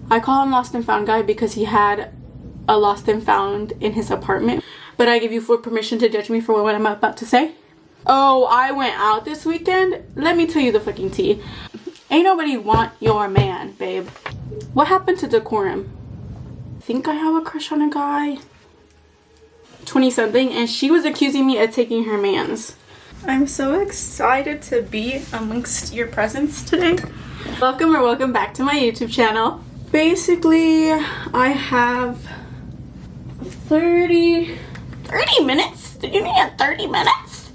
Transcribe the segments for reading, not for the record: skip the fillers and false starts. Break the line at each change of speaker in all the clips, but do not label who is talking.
I call him lost and found guy because he had a lost and found in his apartment. But I give you full permission to judge me for what I'm about to say. Oh, I went out this weekend. Let me tell you the fucking tea. Ain't nobody want your man, babe. What happened to Grwm? I think I have a crush on a guy. 20-something, and she was accusing me of taking her mans. I'm so excited to be amongst your presence today. Welcome back to my YouTube channel. Basically, I have 30 minutes. Did you need 30 minutes?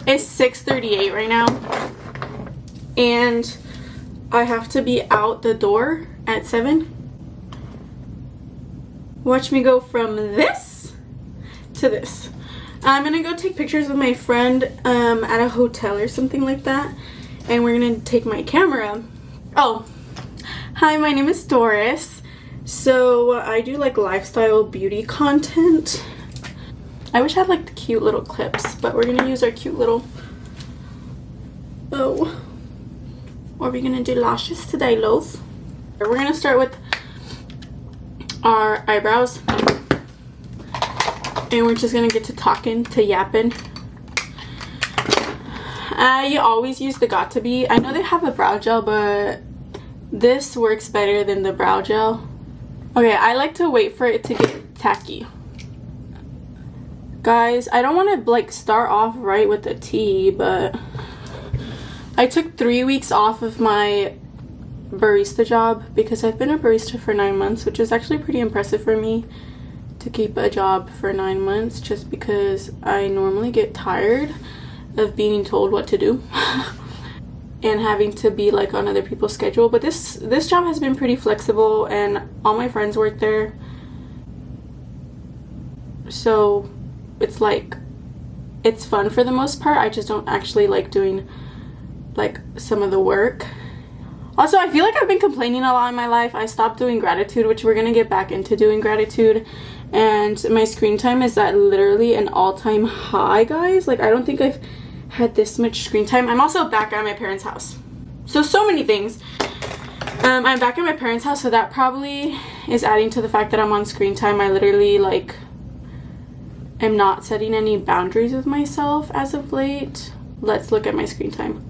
It's 6:38 right now, and I have to be out the door at 7. Watch me go from this to this. I'm gonna go take pictures with my friend at a hotel or something like that, and we're gonna take my camera. Oh, hi, my name is Doris. So I do like lifestyle beauty content. I wish I had like the cute little clips, but we're gonna use our cute little... Oh, are we gonna do lashes today, love? We're gonna start with our eyebrows, and we're just gonna get to talking, to yapping. I always use the Got2b. I know they have a brow gel, but this works better than the brow gel. Okay, I like to wait for it to get tacky. Guys, I don't want to like start off right with the tea, but I took 3 weeks off of my barista job because I've been a barista for 9 months, which is actually pretty impressive for me to keep a job for 9 months, just because I normally get tired of being told what to do and having to be like on other people's schedule. But this job has been pretty flexible, and all my friends work there, so it's like it's fun for the most part. I just don't actually like doing like some of the work. Also, I feel like I've been complaining a lot in my life. I stopped doing gratitude, which we're gonna get back into doing gratitude, and my screen time is at literally an all-time high, guys. Like, I don't think I've had this much screen time. I'm also back at my parents' house, so many things. I'm back at my parents' house, so that probably is adding to the fact that I'm on screen time. I literally like am not setting any boundaries with myself as of late. Let's look at my screen time.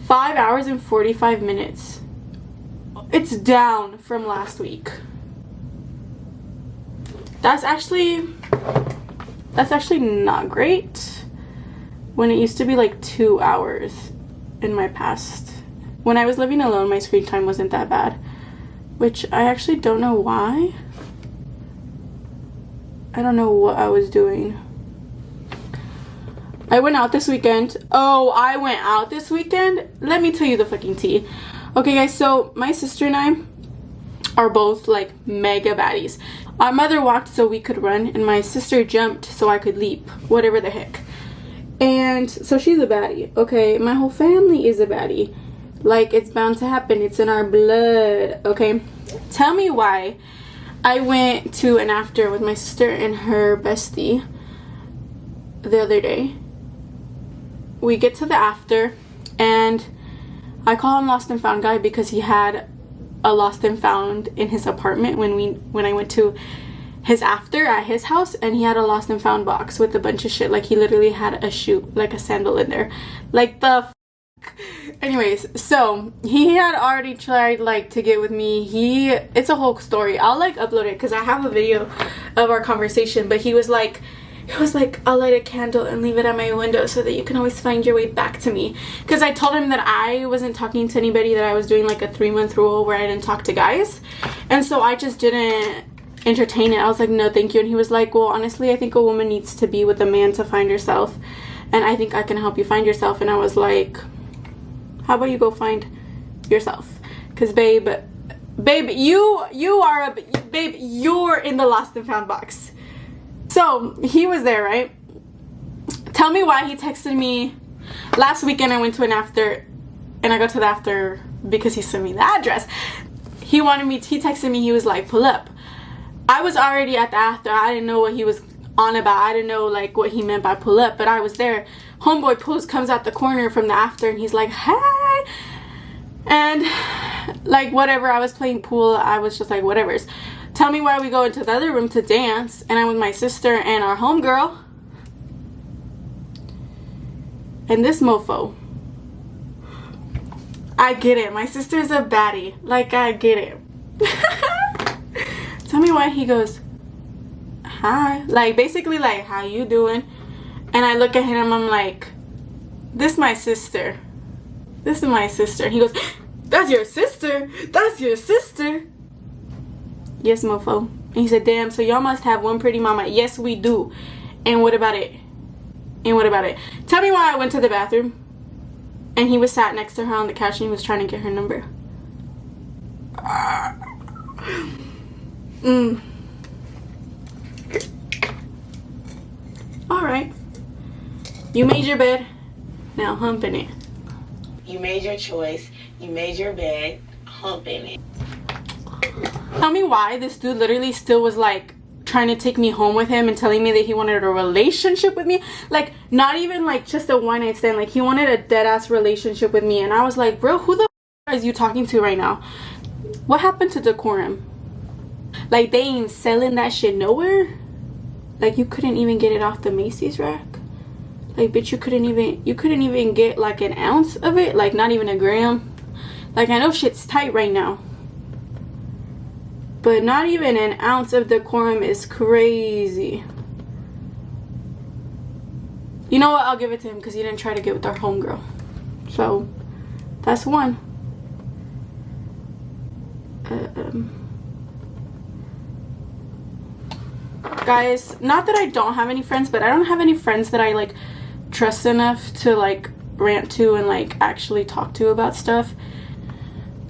5 hours and 45 minutes. It's down from last week. That's actually not great, when it used to be like 2 hours in my past. When I was living alone, my screen time wasn't that bad, which I actually don't know why. I don't know what I was doing. I went out this weekend. Oh, I went out this weekend. Let me tell you the fucking tea. Okay, guys, so my sister and I are both like mega baddies. Our mother walked so we could run, and my sister jumped so I could leap, whatever the heck. And so she's a baddie. Okay, my whole family is a baddie. Like, it's bound to happen. It's in our blood. Okay, tell me why I went to an after with my sister and her bestie the other day. We get to the after, and I call him lost and found guy because he had a lost and found in his apartment when I went to his after at his house, and he had a lost and found box with a bunch of shit. Like, he literally had a shoe, like a sandal in there. Like, the anyways, so he had already tried like to get with me. It's a whole story. I'll like upload it because I have a video of our conversation, but he was like, I'll light a candle and leave it at my window so that you can always find your way back to me. Because I told him that I wasn't talking to anybody, that I was doing like a 3-month rule where I didn't talk to guys. And so I just didn't entertain it. I was like, no, thank you. And he was like, well, honestly, I think a woman needs to be with a man to find herself. And I think I can help you find yourself. And I was like, how about you go find yourself? Because babe, you're in the lost and found box. So he was there, right? Tell me why he texted me. Last weekend I went to an after, and I got to the after because he sent me the address. He texted me, he was like, pull up. I was already at the after. I didn't know what he was on about. I didn't know like what he meant by pull up, but I was there. Homeboy comes out the corner from the after, and he's like, hey. And like whatever, I was playing pool, I was just like whatever's. Tell me why we go into the other room to dance, and I'm with my sister and our homegirl. And this mofo. I get it. My sister's a baddie. Like, I get it. Tell me why he goes, hi. Like, basically, like, how you doing? And I look at him, I'm like, this my sister. This is my sister. He goes, that's your sister? That's your sister? Yes, mofo. And he said, damn, so y'all must have one pretty mama. Yes, we do. And what about it? And what about it? Tell me why I went to the bathroom and he was sat next to her on the couch and he was trying to get her number. Alright. You made your bed. Now hump in it.
You made your choice. You made your bed. Hump in it.
Tell me why this dude literally still was like trying to take me home with him and telling me that he wanted a relationship with me. Like, not even like just a one night stand. Like, he wanted a dead ass relationship with me. And I was like, bro, who the f is you talking to right now? What happened to decorum? Like, they ain't selling that shit nowhere. Like, you couldn't even get it off the Macy's rack. Like, bitch, you couldn't even get like an ounce of it. Like, not even a gram. Like, I know shit's tight right now, but not even an ounce of decorum is crazy. You know what? I'll give it to him because he didn't try to get with our homegirl. So, that's one. Guys, not that I don't have any friends, but I don't have any friends that I like trust enough to like rant to and like actually talk to about stuff.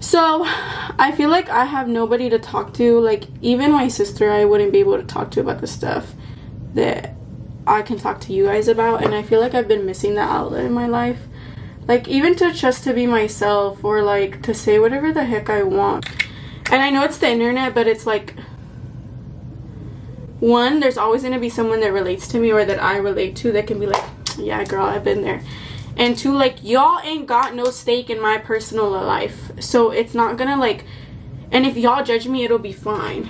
So I feel like I have nobody to talk to. Like, even my sister, I wouldn't be able to talk to about the stuff that I can talk to you guys about. And I feel like I've been missing that outlet in my life. Like, even to just to be myself, or like to say whatever the heck I want. And I know it's the internet, but it's like, one, there's always going to be someone that relates to me or that I relate to that can be like, yeah, girl, I've been there. And two, like, y'all ain't got no stake in my personal life. So it's not gonna, like, and if y'all judge me, it'll be fine.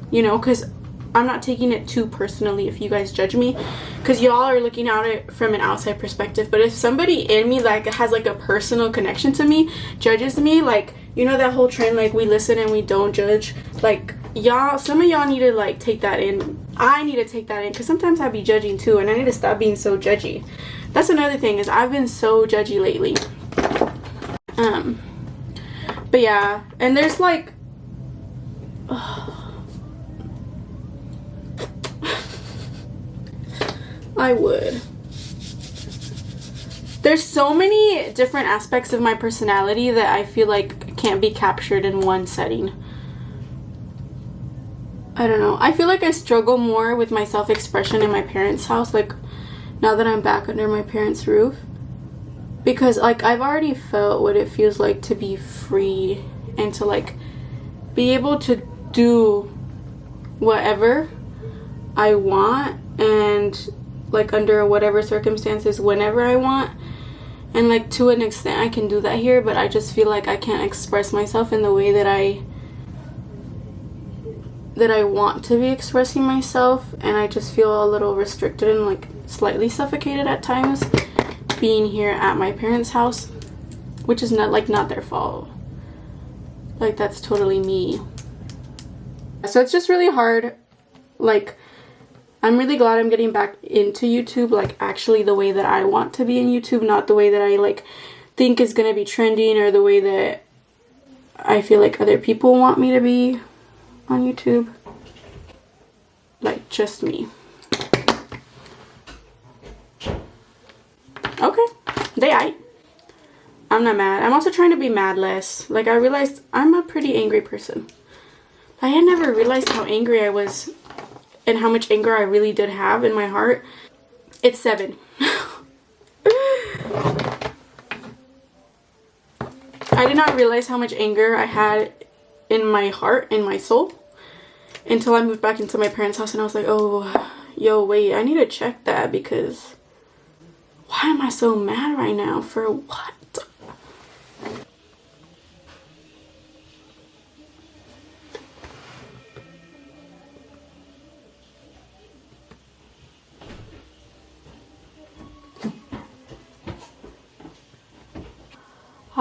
You know, because I'm not taking it too personally if you guys judge me. Because y'all are looking at it from an outside perspective. But if somebody in me, like, has, like, a personal connection to me, judges me, like, you know that whole trend, like, we listen and we don't judge? Like, y'all, some of y'all need to, like, take that in. I need to take that in, because sometimes I be judging too, and I need to stop being so judgy. That's another thing, is I've been so judgy lately. But yeah, and there's like, I would. There's so many different aspects of my personality that I feel like can't be captured in one setting. I don't know. I feel like I struggle more with my self-expression in my parents' house, like, now that I'm back under my parents' roof. Because, like, I've already felt what it feels like to be free and to, like, be able to do whatever I want and, like, under whatever circumstances, whenever I want. And, like, to an extent, I can do that here, but I just feel like I can't express myself in the way that I want to be expressing myself, and I just feel a little restricted and like slightly suffocated at times being here at my parents' house, which is not their fault. Like, that's totally me. So it's just really hard. Like, I'm really glad I'm getting back into YouTube, like, actually the way that I want to be in YouTube, not the way that I like think is gonna be trending, or the way that I feel like other people want me to be on YouTube. Like, just me. Okay, I'm not mad. I'm also trying to be mad less. Like, I realized I'm a pretty angry person. I had never realized how angry I was and how much anger I really did have in my heart. It's 7. I did not realize how much anger I had in my heart, in my soul, until I moved back into my parents' house, and I was like, oh, yo, wait, I need to check that, because why am I so mad right now? For what?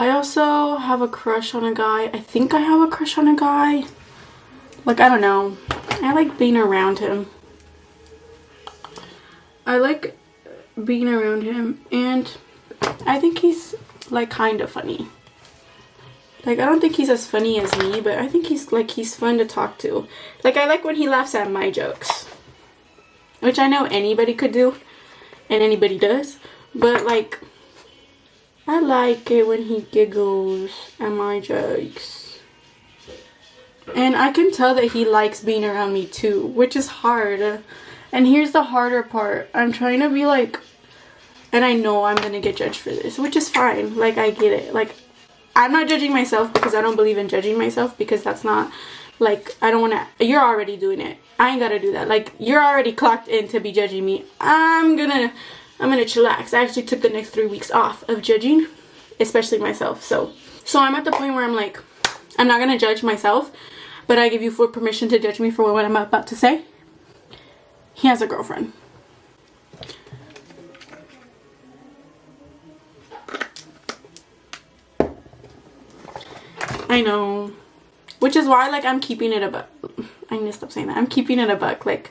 I also have a crush on a guy. I think I have a crush on a guy. Like, I don't know. I like being around him. I like being around him, and I think he's like kind of funny. Like, I don't think he's as funny as me, but I think he's fun to talk to. Like, I like when he laughs at my jokes, which I know anybody could do, and anybody does, but like, I like it when he giggles at my jokes. And I can tell that he likes being around me too, which is hard. And here's the harder part. I'm trying to be like, and I know I'm gonna get judged for this, which is fine. Like, I get it. Like, I'm not judging myself because I don't believe in judging myself, because that's not, like, I don't want to, you're already doing it. I ain't gotta do that. Like, you're already clocked in to be judging me. I'm gonna chillax. I actually took the next 3 weeks off of judging, especially myself. So I'm at the point where I'm like, I'm not gonna judge myself, but I give you full permission to judge me for what I'm about to say. He has a girlfriend. I know. Which is why, like, I'm keeping it a buck. I need to stop saying that. I'm keeping it a buck. Like,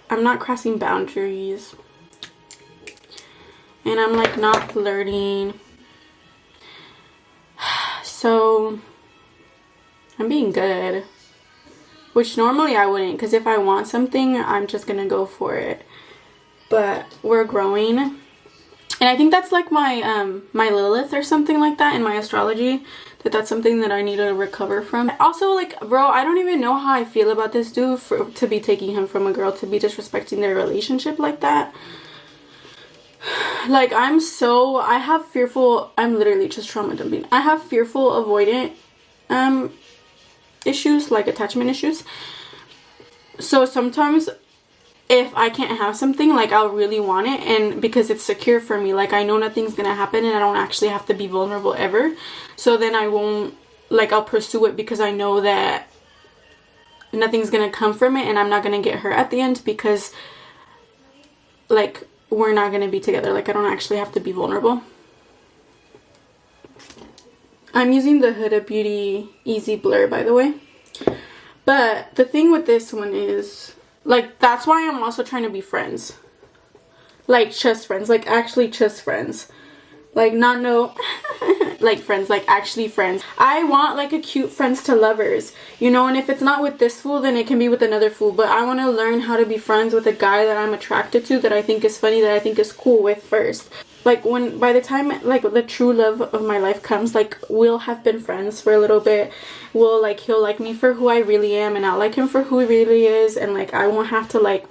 I'm not crossing boundaries. And I'm, like, not flirting. So, I'm being good. Which normally I wouldn't. Because if I want something, I'm just going to go for it. But we're growing. And I think that's, like, my Lilith or something like that in my astrology. That's something that I need to recover from. Also, like, bro, I don't even know how I feel about this dude to be taking him from a girl, to be disrespecting their relationship like that. Like, I'm literally just trauma dumping. I have fearful avoidant issues, like attachment issues. So sometimes if I can't have something, like, I'll really want it, and because it's secure for me, like, I know nothing's gonna happen and I don't actually have to be vulnerable ever, so then I won't, like, I'll pursue it because I know that nothing's gonna come from it and I'm not gonna get hurt at the end, because, like, we're not gonna be together. Like, I don't actually have to be vulnerable. I'm using the Huda Beauty Easy Blur, by the way, but the thing with this one is, like, that's why I'm also trying to be friends. Like, just friends. Like, actually just friends. Like, not no, like, friends. Like, actually friends. I want, like, a cute friends to lovers. You know, and if it's not with this fool, then it can be with another fool. But I want to learn how to be friends with a guy that I'm attracted to, that I think is funny, that I think is cool with first. Like, by the time, like, the true love of my life comes, like, we'll have been friends for a little bit. He'll like me for who I really am, and I'll like him for who he really is, and, like, I won't have to, like,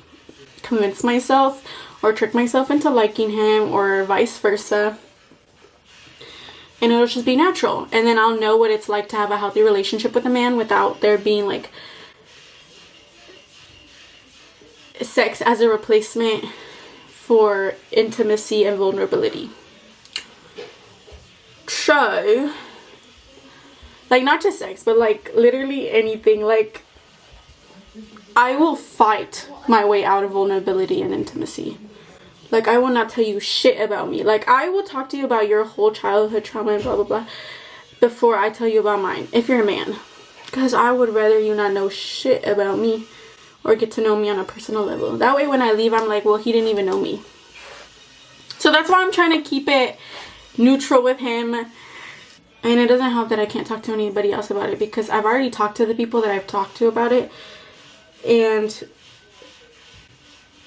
convince myself or trick myself into liking him, or vice versa. And it'll just be natural. And then I'll know what it's like to have a healthy relationship with a man without there being, like, sex as a replacement for intimacy and vulnerability. So, like, not just sex, but, like, literally anything. Like, I will fight my way out of vulnerability and intimacy. Like, I will not tell you shit about me. Like, I will talk to you about your whole childhood trauma and blah, blah, blah before I tell you about mine, if you're a man. Because I would rather you not know shit about me or get to know me on a personal level. That way, when I leave, I'm like, well, he didn't even know me. So that's why I'm trying to keep it neutral with him. And it doesn't help that I can't talk to anybody else about it, because I've already talked to the people that I've talked to about it. And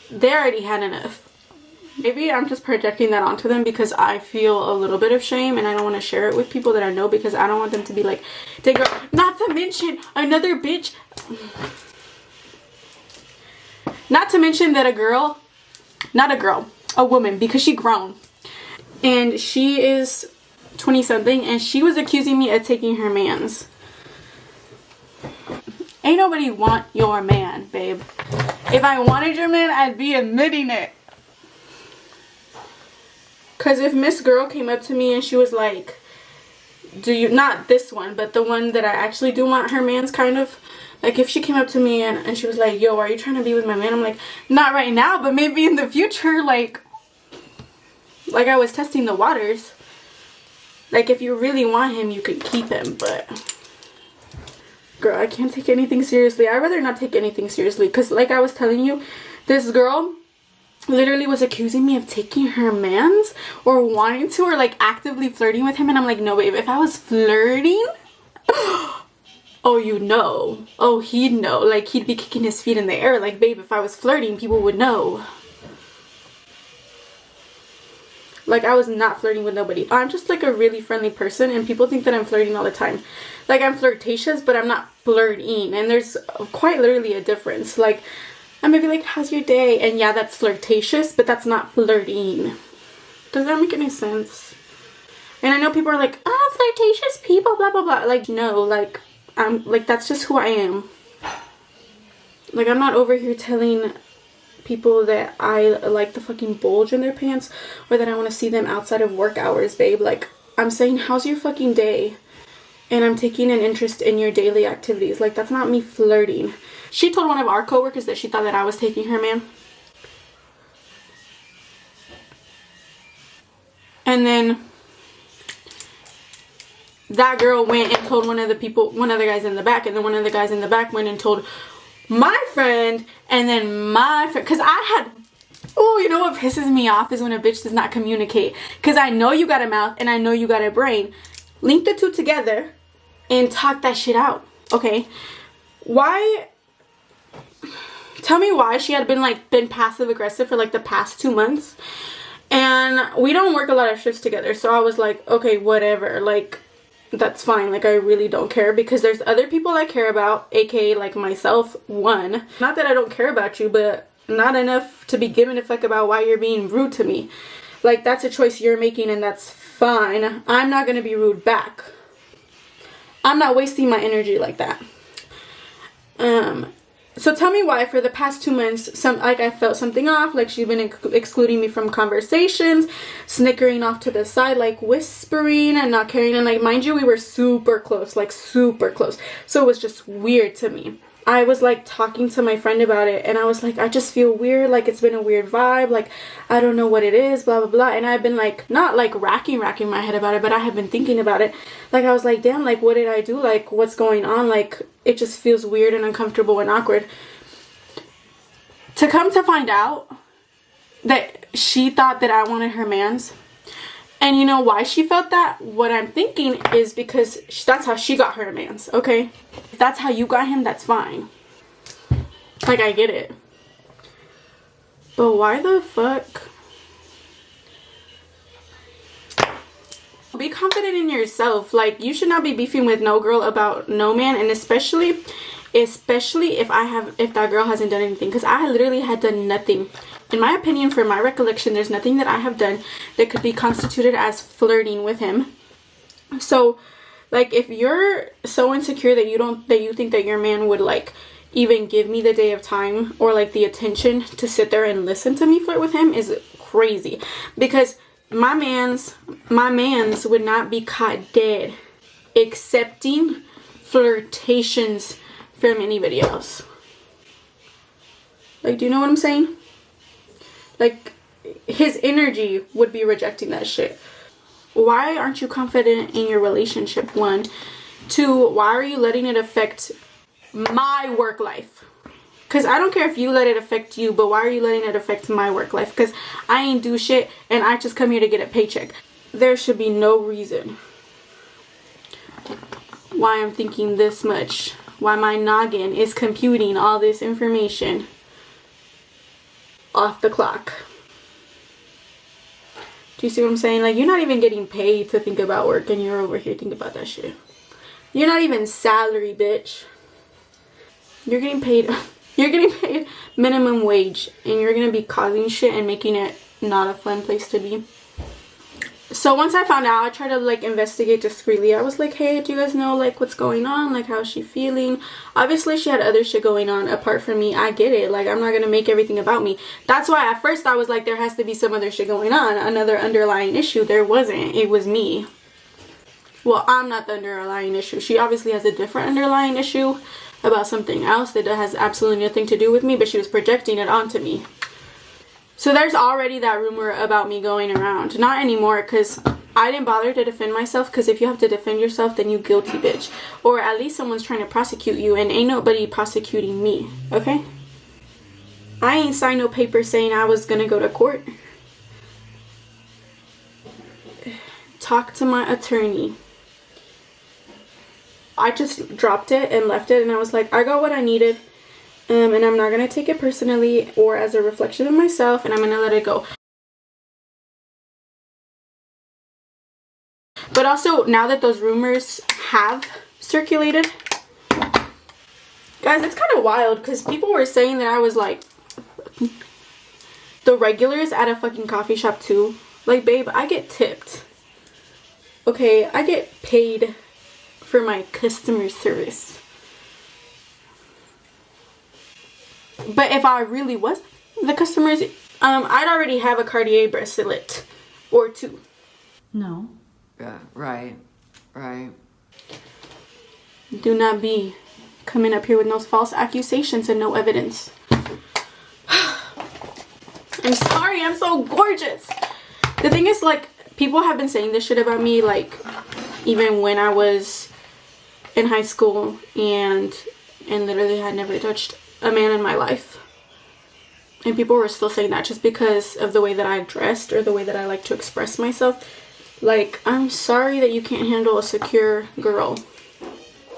they already had enough. Maybe I'm just projecting that onto them because I feel a little bit of shame and I don't want to share it with people that I know, because I don't want them to be like, "Dang girl," not to mention another bitch. Not to mention that a woman, because she grown. And she is 20 something and she was accusing me of taking her mans. Ain't nobody want your man, babe. If I wanted your man, I'd be admitting it. Because if Miss Girl came up to me and she was like, do you, not this one, but the one that I actually do want her man's kind of, like, if she came up to me and she was like, yo, are you trying to be with my man? I'm like, not right now, but maybe in the future, like I was testing the waters. Like, if you really want him, you can keep him, but girl, I can't take anything seriously. I'd rather not take anything seriously, because like I was telling you, this girl literally was accusing me of taking her mans or wanting to, or like actively flirting with him, and I'm like, no babe, if I was flirting, oh, you know, oh, he'd know, like he'd be kicking his feet in the air, like babe, if I was flirting, people would know. Like, I was not flirting with nobody. I'm just like a really friendly person, and people think that I'm flirting all the time. Like, I'm flirtatious, but I'm not flirting, and there's quite literally a difference. Like, I may be like, how's your day? And yeah, that's flirtatious, but that's not flirting. Does that make any sense? And I know people are like, oh, flirtatious people, blah, blah, blah. Like, no, like, I'm, like, that's just who I am. Like, I'm not over here telling people that I like the fucking bulge in their pants, or that I want to see them outside of work hours, babe. Like, I'm saying, how's your fucking day? And I'm taking an interest in your daily activities. Like, that's not me flirting. She told one of our coworkers that she thought that I was taking her man. And then that girl went and told one of the guys in the back, and then one of the guys in the back went and told my friend, and then my friend, because I had, oh, you know what pisses me off is when a bitch does not communicate, because I know you got a mouth and I know you got a brain. Link the two together and talk that shit out, okay? Why, tell me why she had been passive aggressive for like the past 2 months, and we don't work a lot of shifts together, so I was like, okay, whatever, like, that's fine. Like, I really don't care, because there's other people I care about, aka like myself. One, not that I don't care about you, but not enough to be giving a fuck about why you're being rude to me. Like, that's a choice you're making, and that's fine. I'm not gonna be rude back. I'm not wasting my energy like that. So tell me why for the past 2 months, I felt something off, like she's been excluding me from conversations, snickering off to the side, like whispering and not caring. And like, mind you, we were super close, like super close. So it was just weird to me. I was like talking to my friend about it, and I was like, I just feel weird, like it's been a weird vibe, like I don't know what it is, blah blah blah. And I've been like, not like racking my head about it, but I have been thinking about it. Like, I was like, damn, like what did I do, like what's going on? Like, it just feels weird and uncomfortable and awkward. To come to find out that she thought that I wanted her mans. And you know why she felt that? What I'm thinking is because that's how she got her mans, okay? If that's how you got him, that's fine. Like, I get it. But why the fuck? Be confident in yourself. Like, you should not be beefing with no girl about no man, and especially if that girl hasn't done anything, because I literally had done nothing. In my opinion, for my recollection, there's nothing that I have done that could be constituted as flirting with him. So, like, if you're so insecure that you think that your man would like even give me the day of time or like the attention to sit there and listen to me flirt with him, is crazy. Because my mans would not be caught dead accepting flirtations from anybody else. Like, do you know what I'm saying? Like, his energy would be rejecting that shit. Why aren't you confident in your relationship? 1. 2, why are you letting it affect my work life? Because I don't care if you let it affect you, but why are you letting it affect my work life? Because I ain't do shit, and I just come here to get a paycheck. There should be no reason why I'm thinking this much. Why my noggin is computing all this information off the clock. Do you see what I'm saying? Like, you're not even getting paid to think about work, and you're over here thinking about that shit. You're not even salary, bitch. You're getting paid minimum wage, and you're gonna be causing shit and making it not a fun place to be. So once I found out, I tried to like investigate discreetly. I was like, hey, do you guys know like what's going on? Like, how's she feeling? Obviously she had other shit going on apart from me. I get it. Like, I'm not gonna make everything about me. That's why at first I was like, there has to be some other shit going on, another underlying issue. There wasn't. It was me. Well, I'm not the underlying issue. She obviously has a different underlying issue about something else that has absolutely nothing to do with me, but she was projecting it onto me. So there's already that rumor about me going around. Not anymore, because I didn't bother to defend myself, because if you have to defend yourself, then you guilty bitch. Or at least someone's trying to prosecute you, and ain't nobody prosecuting me, okay? I ain't signed no paper saying I was gonna go to court. Talk to my attorney. I just dropped it and left it, and I was like, I got what I needed, and I'm not gonna take it personally or as a reflection of myself, and I'm gonna let it go. But also, now that those rumors have circulated, guys, it's kind of wild, because people were saying that I was like the regulars at a fucking coffee shop too. Like, babe, I get tipped. Okay, I get paid for my customer service. But if I really was the customers, I'd already have a Cartier bracelet or two.
No. Yeah, right.
Do not be coming up here with no false accusations and no evidence. I'm sorry, I'm so gorgeous. The thing is, like, people have been saying this shit about me, like, even when I was in high school and literally had never touched a man in my life. And people were still saying that just because of the way that I dressed or the way that I like to express myself. Like, I'm sorry that you can't handle a secure girl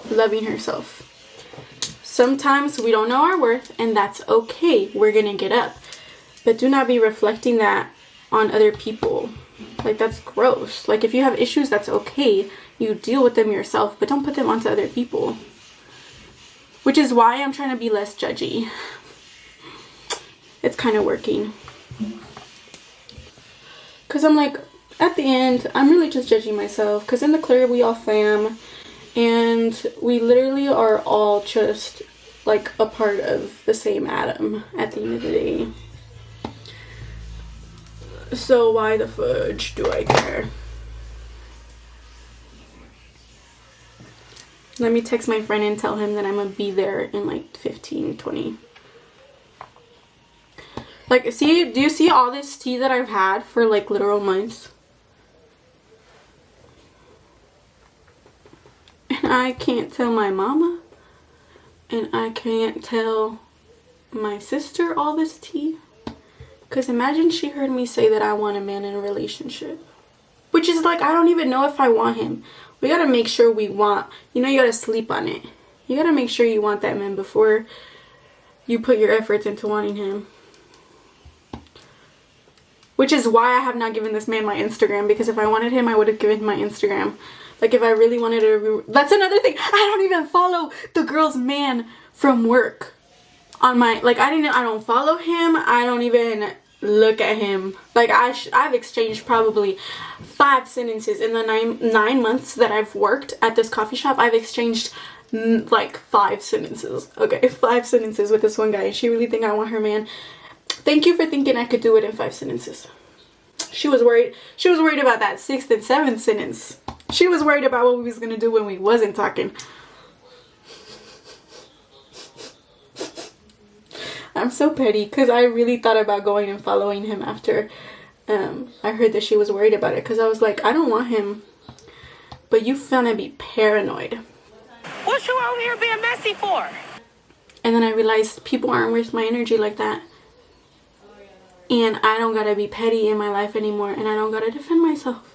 loving herself. Sometimes we don't know our worth, and that's okay. We're gonna get up. But do not be reflecting that on other people. Like, that's gross. Like, if you have issues, that's okay. You deal with them yourself, but don't put them onto other people. Which is why I'm trying to be less judgy. It's kind of working. Because I'm like, at the end, I'm really just judging myself. Because in the clear, we all fam. And we literally are all just, like, a part of the same atom at the end of the day. So why the fudge do I care? Let me text my friend and tell him that I'm gonna be there in like 15, 20. Like, see, do you see all this tea that I've had for like literal months? And I can't tell my mama. And I can't tell my sister all this tea. Because imagine she heard me say that I want a man in a relationship. Which is like, I don't even know if I want him. We gotta make sure we want, you know, you gotta sleep on it. You gotta make sure you want that man before you put your efforts into wanting him. Which is why I have not given this man my Instagram. Because if I wanted him, I would have given him my Instagram. Like, if I really wanted to... That's another thing. I don't even follow the girl's man from work. On my... Like, I don't follow him. I don't even look at him. Like, I've exchanged probably 5 sentences in the nine months that I've worked at this coffee shop. I've exchanged like 5 sentences. Okay, 5 sentences with this one guy. And she really think I want her man. Thank you for thinking I could do it in 5 sentences. She was worried. She was worried about that 6th and 7th sentence. She was worried about what we was gonna do when we wasn't talking. I'm so petty because I really thought about going and following him after I heard that she was worried about it. Because I was like, I don't want him. But you finna be paranoid.
What you over here being messy for?
And then I realized people aren't worth my energy like that. And I don't gotta be petty in my life anymore. And I don't gotta defend myself.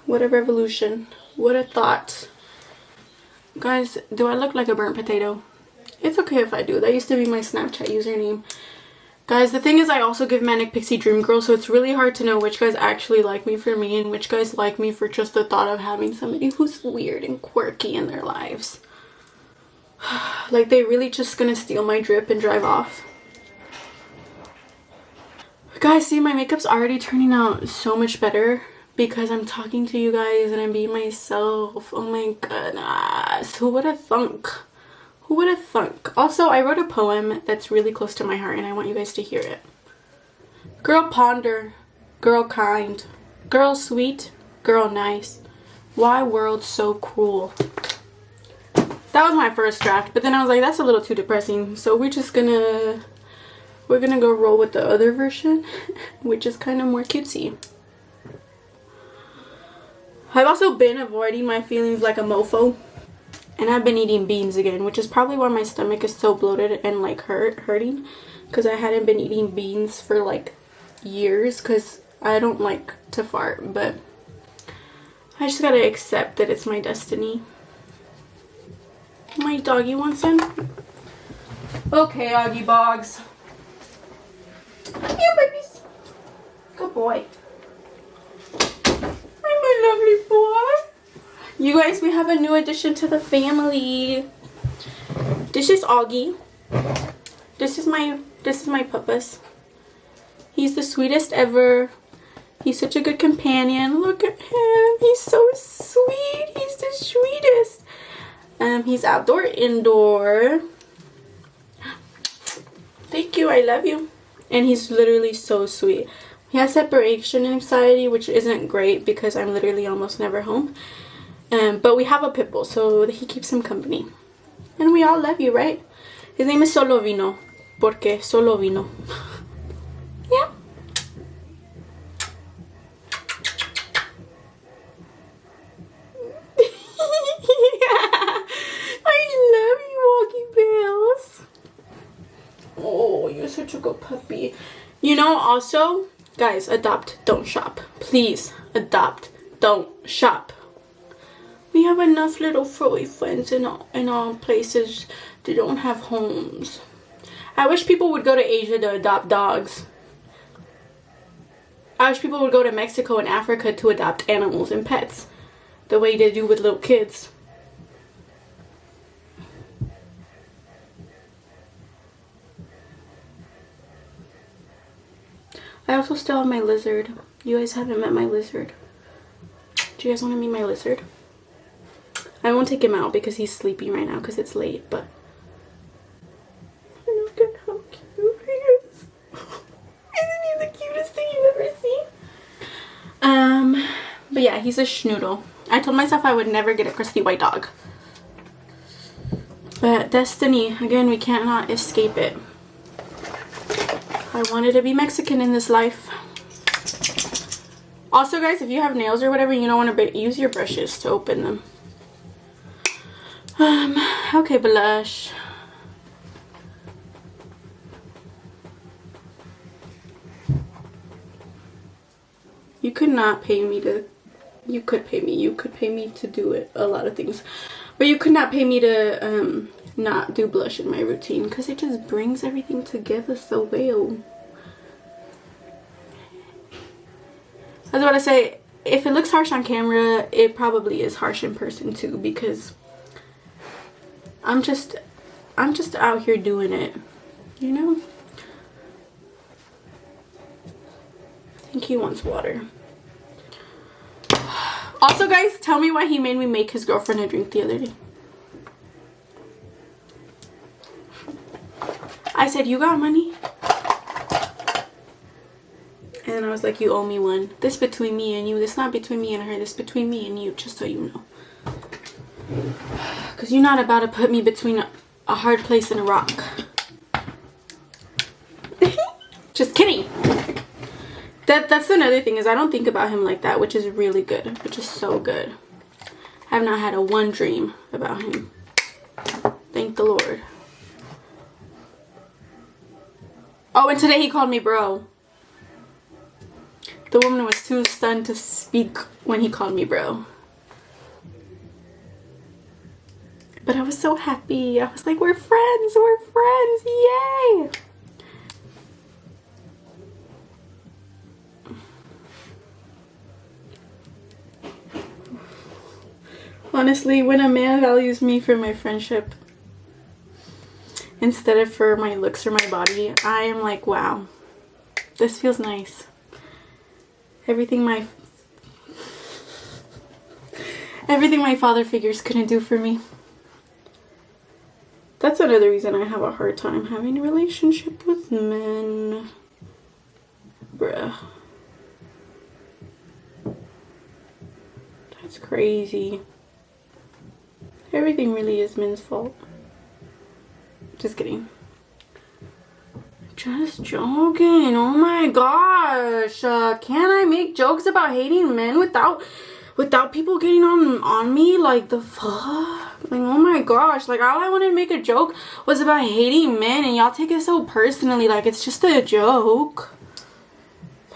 What a revolution. What a thought. Guys, do I look like a burnt potato? It's okay if I do. That used to be my Snapchat username. Guys, the thing is, I also give Manic Pixie Dream Girl, so it's really hard to know which guys actually like me for me and which guys like me for just the thought of having somebody who's weird and quirky in their lives. Like, they really just gonna steal my drip and drive off. Guys, see, my makeup's already turning out so much better because I'm talking to you guys and I'm being myself. Oh my goodness. Who would have thunk? Who would have thunk? Also, I wrote a poem that's really close to my heart and I want you guys to hear it. Girl ponder, girl kind, girl sweet, girl nice. Why world so cruel? That was my first draft, but then I was like, that's a little too depressing. So we're gonna go roll with the other version, which is kind of more cutesy. I've also been avoiding my feelings like a mofo. And I've been eating beans again, which is probably why my stomach is so bloated and like hurting. Because I hadn't been eating beans for like years because I don't like to fart. But I just gotta accept that it's my destiny. My doggy wants in. Okay, Augie Boggs. Yeah, babies. Good boy. Hi, my lovely boy. You guys, we have a new addition to the family. This is Augie. This is my puppus. He's the sweetest ever. He's such a good companion. Look at him. He's so sweet. He's the sweetest. He's outdoor, indoor. Thank you. I love you. And he's literally so sweet. He has separation anxiety, which isn't great because I'm literally almost never home. But we have a pit bull, so he keeps him company. And we all love you, right? His name is Solo Vino. Porque Solo Vino. Yeah. I love you, Walkie Bells. Oh, you're such a good puppy. You know, also, guys, adopt, don't shop. Please, adopt, don't shop. We have enough little furry friends in all places that don't have homes. I wish people would go to Asia to adopt dogs. I wish people would go to Mexico and Africa to adopt animals and pets. The way they do with little kids. I also still have my lizard. You guys haven't met my lizard. Do you guys want to meet my lizard? I won't take him out because he's sleeping right now because it's late, but look at how cute he is. Isn't he the cutest thing you've ever seen? But yeah, he's a schnoodle. I told myself I would never get a crusty white dog. But destiny, again, we cannot escape it. I wanted to be Mexican in this life. Also, guys, if you have nails or whatever, you don't want to use your brushes to open them. Okay, blush. You could not pay me to, you could pay me to do it, a lot of things. But you could not pay me to not do blush in my routine because it just brings everything together so well. I was about to say, if it looks harsh on camera, it probably is harsh in person too because I'm just out here doing it, you know? I think he wants water. Also, guys, tell me why he made me make his girlfriend a drink the other day. I said, you got money? And I was like, you owe me one. This between me and you. This not between me and her. This between me and you, just so you know. Because you're not about to put me between a hard place and a rock. Just kidding. That's another thing is I don't think about him like that, which is really good. Which is so good. I have not had a one dream about him. Thank the Lord. Oh, and today he called me bro. The woman was too stunned to speak when he called me bro. But I was so happy. I was like, we're friends, yay! Honestly, when a man values me for my friendship instead of for my looks or my body, I am like, wow, this feels nice. Everything my father figures couldn't do for me. That's another reason I have a hard time having a relationship with men. Bruh. That's crazy. Everything really is men's fault. Just kidding. Just joking. Oh my gosh. Can I make jokes about hating men without without people getting on me. Like, the fuck? Like, oh my gosh. Like, all I wanted to make a joke was about hating men, and y'all take it so personally. Like, it's just a joke.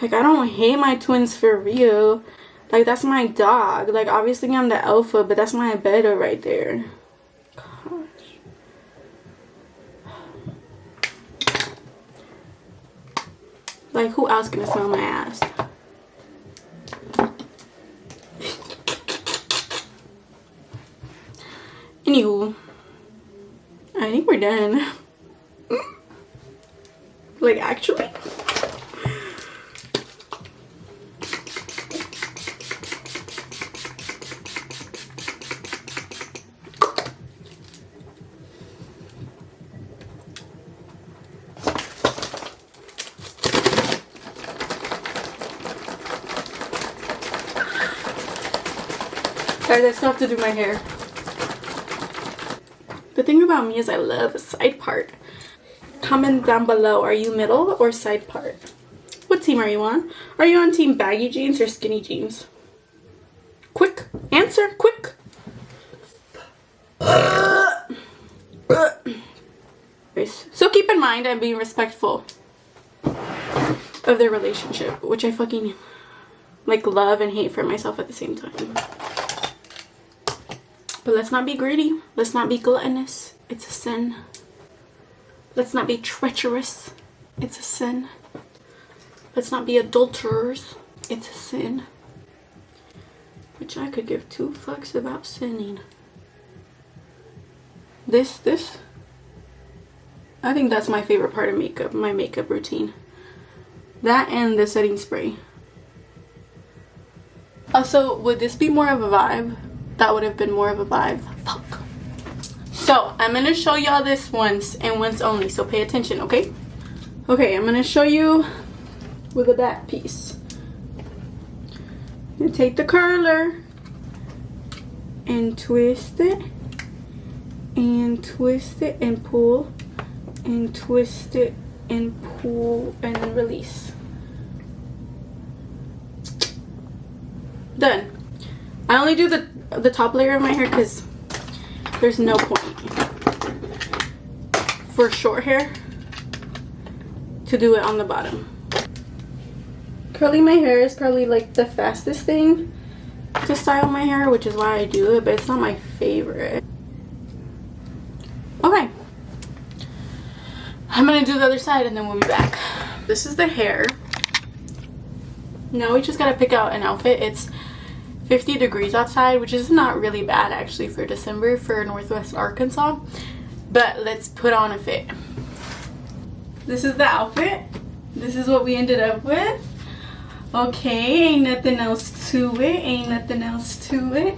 Like, I don't hate my twins for real. Like, that's my dog. Like, obviously I'm the alpha, but that's my beta right there. Gosh. Like, who else gonna smell my ass? Anywho, I think we're done. Like, actually. Guys, I still have to do my hair. The thing about me is I love a side part. Comment down below, are you middle or side part? What team are you on? Are you on team baggy jeans or skinny jeans? Quick, answer, quick. So keep in mind I'm being respectful of their relationship, which I fucking like love and hate for myself at the same time. But let's not be greedy. Let's not be gluttonous. It's a sin. Let's not be treacherous. It's a sin. Let's not be adulterers. It's a sin. Which I could give 2 fucks about sinning. This. I think that's my favorite part of makeup. My makeup routine. That and the setting spray. Also, would this be more of a vibe? That would have been more of a vibe. Fuck. So, I'm going to show y'all this once and once only. So, pay attention, okay? Okay, I'm going to show you with a back piece. You take the curler and twist it. And twist it and pull. And twist it and pull and then release. Done. I only do the top layer of my hair because there's no point for short hair to do it on the bottom. Curling my hair is probably like the fastest thing to style my hair, which is why I do it, but it's not my favorite. Okay. I'm gonna do the other side and then we'll be back. This is the hair. Now we just gotta pick out an outfit. It's 50 degrees outside, which is not really bad actually for December for Northwest Arkansas, but let's put on a fit. This is the outfit. This is what we ended up with. Okay, ain't nothing else to it. Ain't nothing else to it.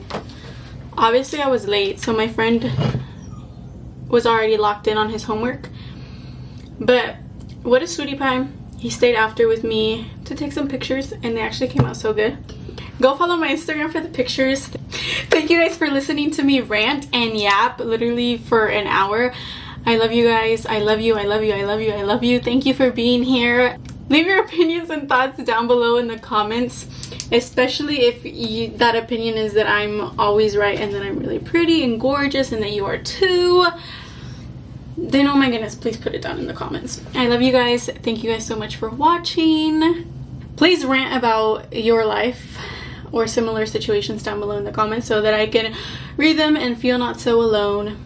Obviously I was late, so my friend was already locked in on his homework, but what a sweetie pie. He stayed after with me to take some pictures and they actually came out so good. Go follow my Instagram for the pictures. Thank you guys for listening to me rant and yap literally for an hour. I love you guys. I love you. I love you. I love you. I love you. Thank you for being here. Leave your opinions and thoughts down below in the comments, especially if that opinion is that I'm always right and that I'm really pretty and gorgeous and that you are too. Then oh my goodness, please put it down in the comments. I love you guys. Thank you guys so much for watching. Please rant about your life or similar situations down below in the comments so that I can read them and feel not so alone.